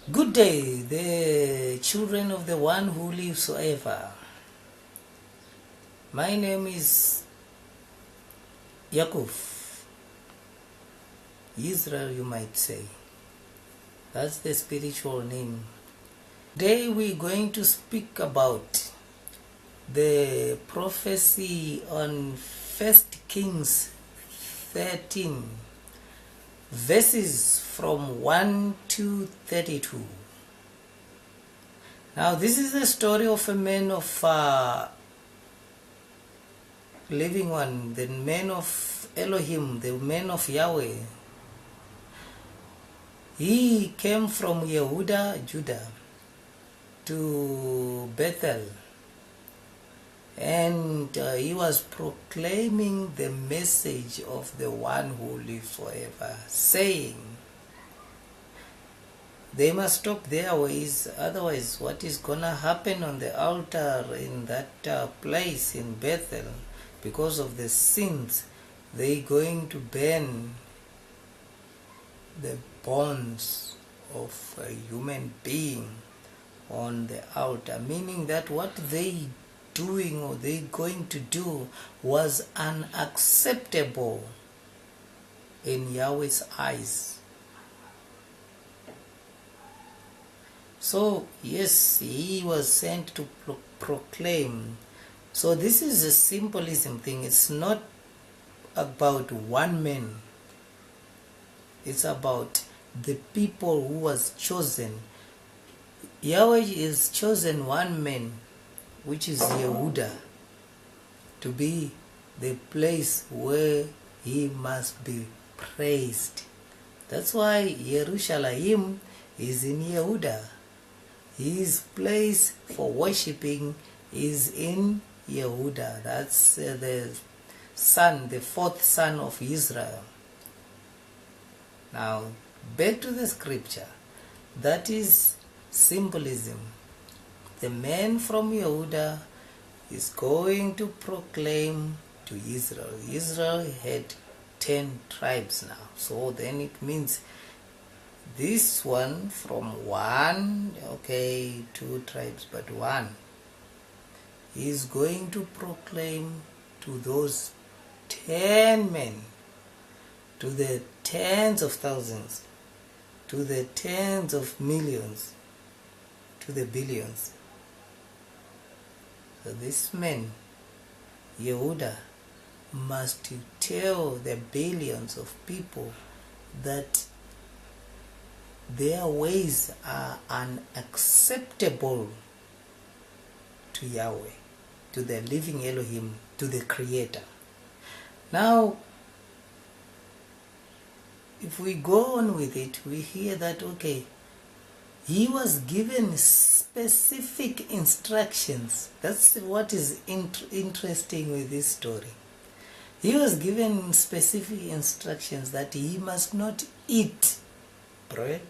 Good day, the children of the one who lives forever. My name is Yaakov, Israel, you might say. That's the spiritual name. Today we're going to speak about the prophecy on 1 Kings 13, verses from 1 to 32. Now this is the story of a man of living one, the man of Elohim, the man of Yahweh. He came from Yehuda, Judah, to Bethel, and he was proclaiming the message of the one who lives forever, saying, they must stop their ways, otherwise what is gonna happen on the altar in that place in Bethel, because of the sins, they're going to burn the bones of a human being on the altar, meaning that what they doing or they going to do was unacceptable in Yahweh's eyes. So yes, he was sent to proclaim. So this is a symbolism thing. It's not about one man. It's about the people who was chosen. Yahweh is chosen one man, which is Yehuda, to be the place where he must be praised. That's why Jerusalem is in Yehuda. His place for worshipping is in Yehuda. That's the fourth son of Israel. Now, back to the scripture. That is symbolism. The man from Yehuda is going to proclaim to Israel. Israel had 10 tribes now. So then it means this one from one, okay, 2 tribes, but one, is going to proclaim to those 10 men, to the tens of thousands, to the tens of millions, to the billions. So this man, Yehuda, must tell the billions of people that their ways are unacceptable to Yahweh, to the living Elohim, to the Creator. Now, if we go on with it, we hear that, okay, he was given specific instructions. That's what is interesting with this story. He was given specific instructions that he must not eat bread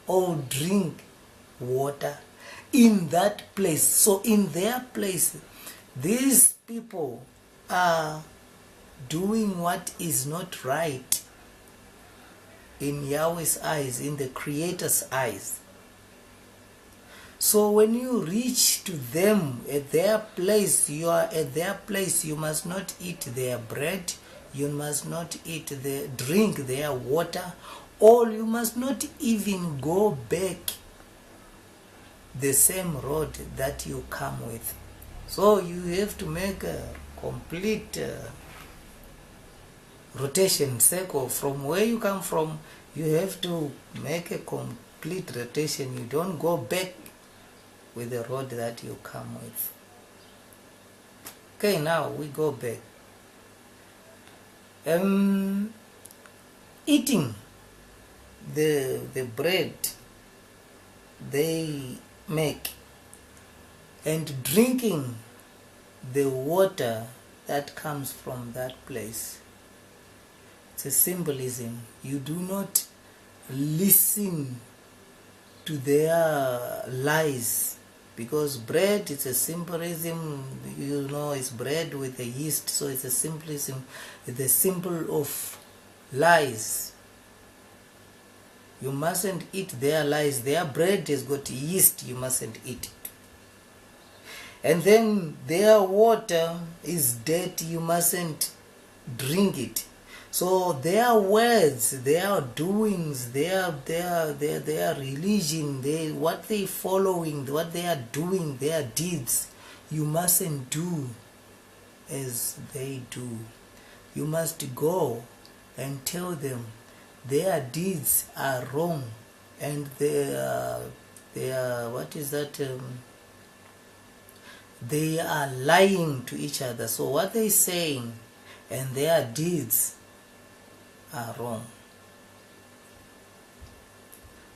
or drink water in that place. So in their place, these people are doing what is not right in Yahweh's eyes, in the Creator's eyes. So when you reach to them at their place, you are at their place, you must not eat their bread, you must not drink their water, or you must not even go back the same road that you come with. So you have to make a complete rotation circle. From where you come from, you have to make a complete rotation. You don't go back with the road that you come with. Okay, now we go back. Eating the bread they make and drinking the water that comes from that place, it's a symbolism. You do not listen to their lies, because bread is a symbolism, it's bread with a yeast, so it's a symbolism, it's a symbol of lies. You mustn't eat their lies. Their bread has got yeast. You mustn't eat it. And then their water is dirty. You mustn't drink it. So their words, their doings, their religion, what they following, what they are doing, their deeds, you mustn't do as they do. You must go and tell them their deeds are wrong, and they are what is that? They are lying to each other. So what they saying and their deeds are wrong.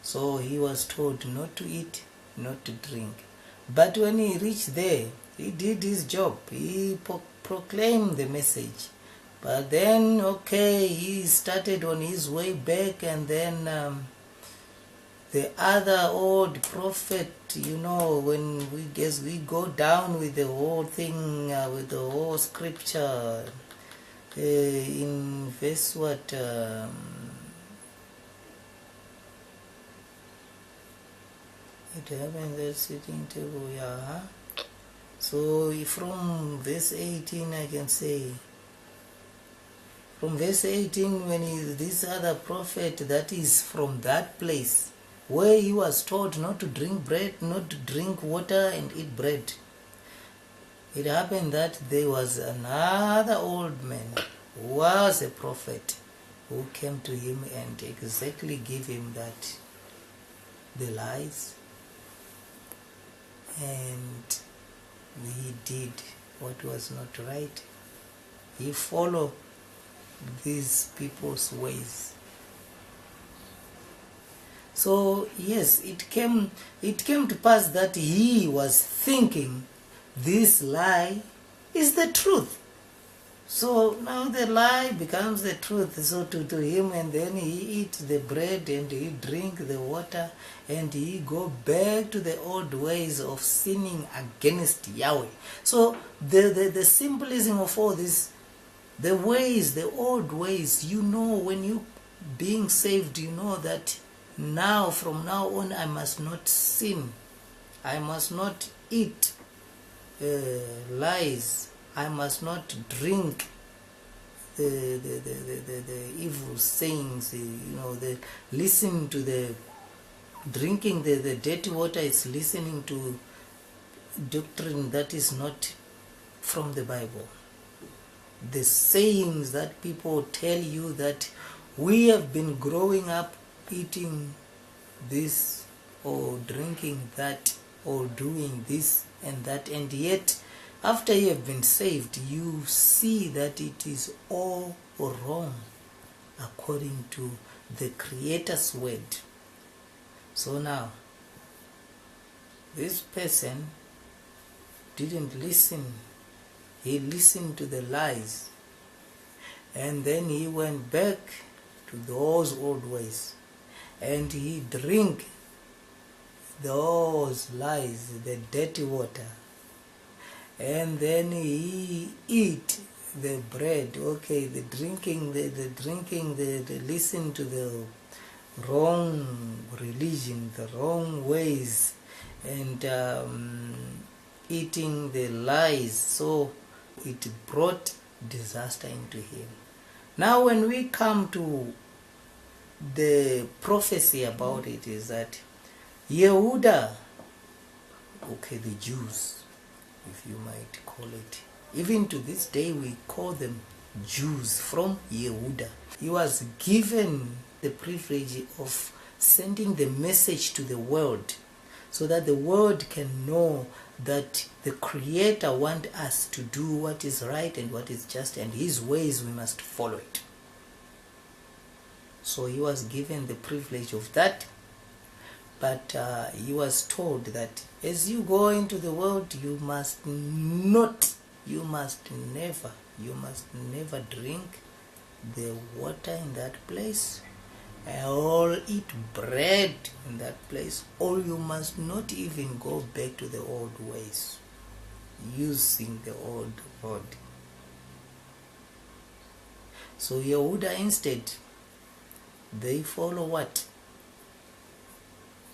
So he was told not to eat, not to drink. But when he reached there, he did his job. He proclaimed the message. But then, okay, he started on his way back, and then the other old prophet, when we go down with the whole thing, with the whole scripture, in verse what? It happens that sitting table, yeah. So from verse 18, I can say, from verse 18, when this other prophet that is from that place, where he was told not to drink bread, not to drink water and eat bread. It happened that there was another old man who was a prophet who came to him and exactly gave him that, the lies, and he did what was not right. He followed these people's ways. So yes, it came to pass that he was thinking this lie is the truth. So now the lie becomes the truth. So to him, and then he eat the bread and he drink the water and he go back to the old ways of sinning against Yahweh. So the symbolism of all this, the ways, the old ways, when you being saved, you know that now, from now on, I must not sin. I must not eat lies. I must not drink the evil sayings. Listen to the drinking the dirty water is listening to doctrine that is not from the Bible. The sayings that people tell you that we have been growing up eating this or drinking that or doing this and that, and yet after you have been saved, you see that it is all wrong according to the Creator's word. So now, this person didn't listen. He listened to the lies, and then he went back to those old ways, and he drank those lies, the dirty water, and then he eat the bread. Okay, the drinking, the listen to the wrong religion, the wrong ways, and eating the lies. So it brought disaster into him. Now when we come to the prophecy about it, is that Yehuda, okay, the Jews, if you might call it, even to this day we call them Jews from Yehuda. He was given the privilege of sending the message to the world, so that the world can know that the Creator wants us to do what is right and what is just, and His ways we must follow it. So he was given the privilege of that, but he was told that as you go into the world, you must never drink the water in that place, or eat bread in that place, or you must not even go back to the old ways, using the old road. So Yehuda instead, they follow what?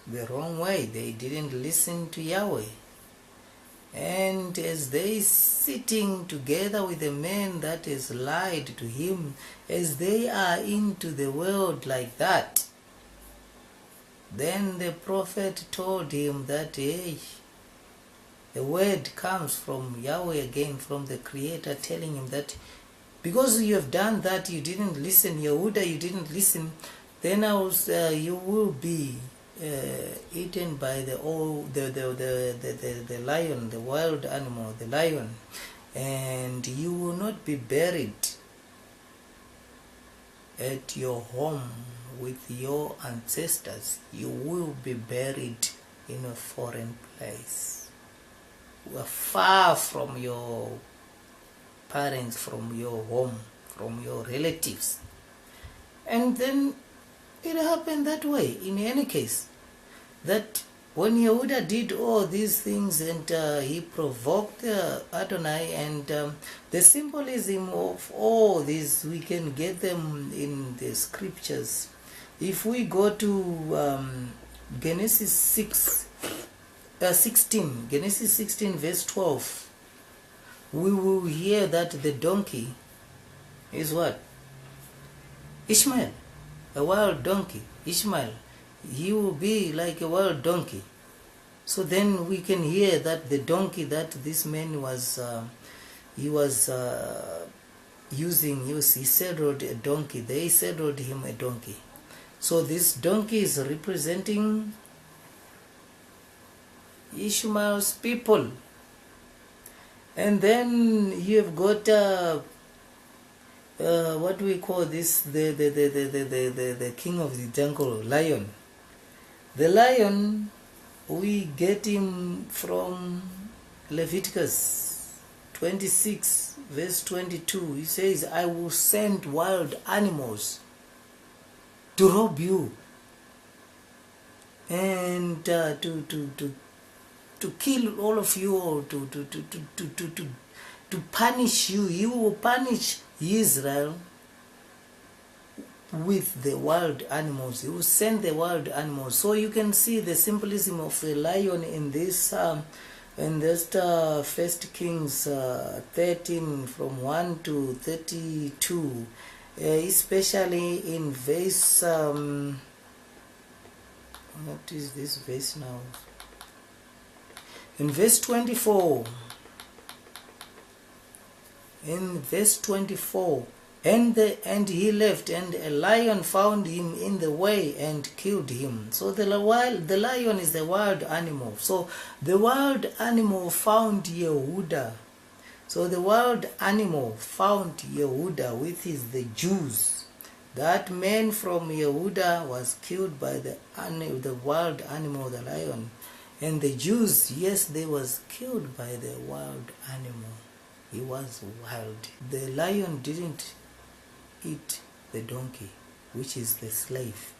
the wrong way. They didn't listen to Yahweh. And as they sitting together with a man that has lied to him, as they are into the world like that, then the prophet told him that, hey, a word comes from Yahweh again, from the Creator, telling him that because you have done that, you didn't listen, Yehuda, you didn't listen, then you will be eaten by the lion, the wild animal, the lion, and you will not be buried at your home with your ancestors. You will be buried in a foreign place. You are far from your parents, from your home, from your relatives. And then it happened that way. In any case, that when Yehuda did all these things and he provoked Adonai, and the symbolism of all these, we can get them in the scriptures. If we go to Genesis 16, Genesis 16 verse 12, we will hear that the donkey is what? Ishmael, a wild donkey. Ishmael, he will be like a wild donkey. So then we can hear that the donkey that this man was using, he saddled a donkey. They saddled him a donkey. So this donkey is representing Ishmael's people. And then you have got what do we call this? The king of the jungle, lion. The lion, we get him from Leviticus 26 verse 22. He says, I will send wild animals to rob you and to kill all of you, or to punish you. He will punish Israel with the wild animals. He will send the wild animals. So you can see the symbolism of a lion in this First Kings 13 from 1 to 32, especially in verse what is this verse now? In verse 24. In verse 24, and he left, and a lion found him in the way and killed him. So the lion is the wild animal. So the wild animal found Yehuda. So the wild animal found Yehuda, which is the Jews. That man from Yehuda was killed by the wild animal, the lion. And the Jews, yes, they was killed by the wild animal. He was wild. The lion didn't eat the donkey, which is the slave.